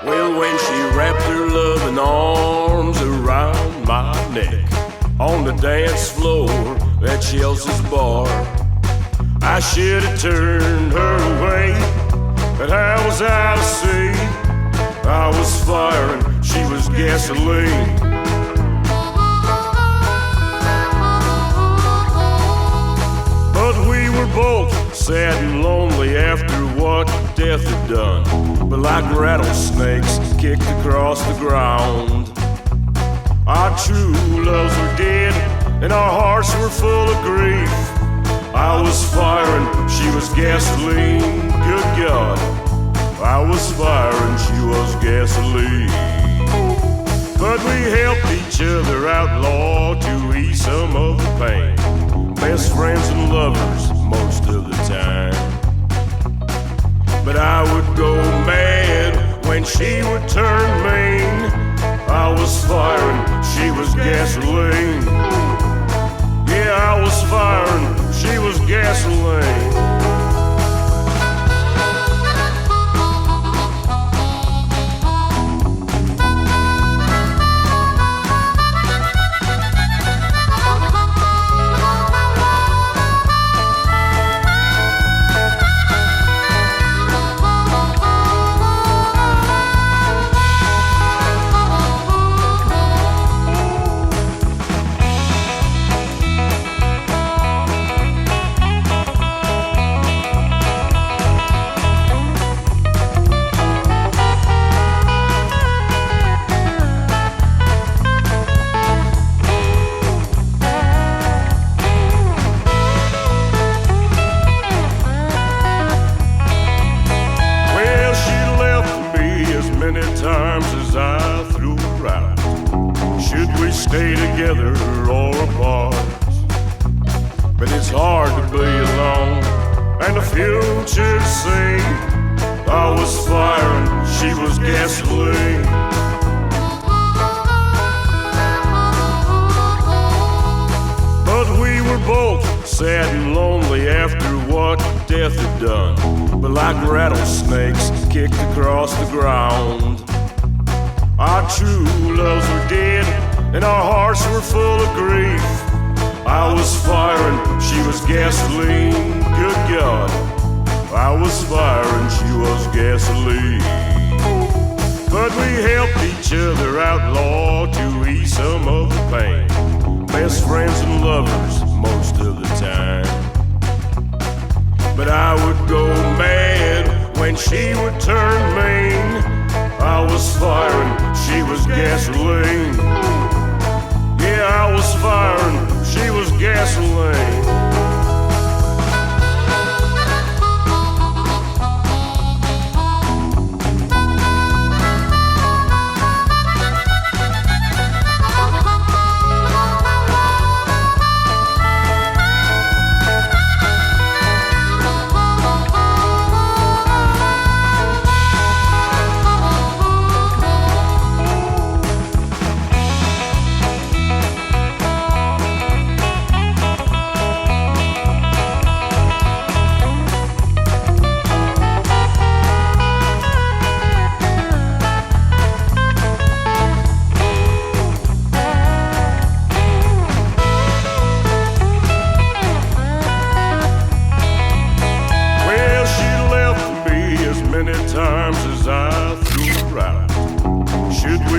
Well, when she wrapped her loving arms around my neck on the dance floor at Chelsea's bar, I should have turned her away, but I was out of sea. I was firing, she was gasoline. But we were both sad and lonely after what death had done. But like rattlesnakes kicked across the ground, our true loves were dead and our hearts were full of grief. I was firing, she was gasoline. Good God, I was firing, she was gasoline. But we helped each other out, Lord, to ease some of the pain. Best friends and lovers most of the time. But I would go mad when she would turn mean. I was firing, she was gasoline. Yeah, I was firing, she was gasoline. Stay together or apart, but it's hard to be alone and the future to see. I was firing, she was gasoline. But we were both sad and lonely after what death had done. But like rattlesnakes kicked across the ground, our true loves were dead and our hearts were full of grief. I was firing, she was gasoline. Good God, I was firing, she was gasoline. But we helped each other out, Lord, to ease some of the pain. Best friends and lovers most of the time. But I would go mad when she would turn mean. I was firing, she was gasoline. Yeah, I was firing, she was gasoline.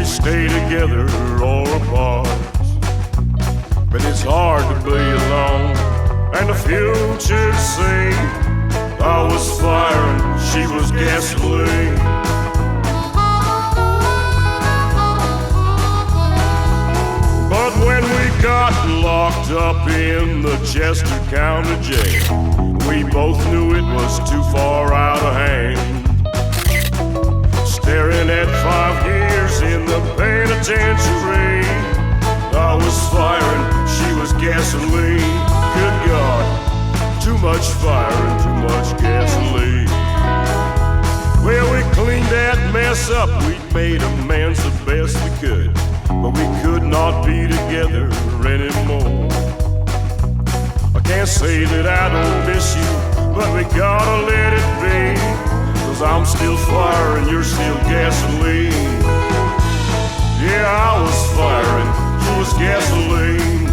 Stay together or apart, but it's hard to be alone and the future to see. I was firing, she was gasoline. But when we got locked up in the Chester County jail, we both knew it was too far out of hand. Staring at 5 years in the penitentiary, I was firing, she was gasoline. Good God, too much fire and too much gasoline. Well, we cleaned that mess up, we made amends the best we could, but we could not be together anymore. I can't say that I don't miss you, but we gotta let it be. 'cause I'm still fire and you're still gasoline. Yeah, I was fire and you was gasoline.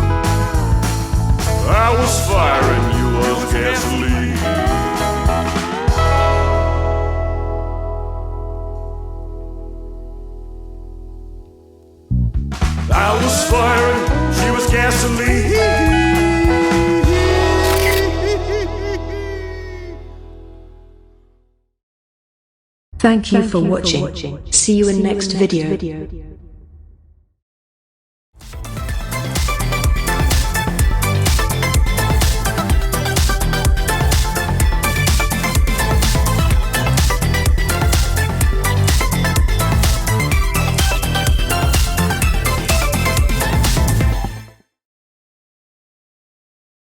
I was fire and you was gasoline. I was fire and she was gasoline. Thank you for watching. See you in next video.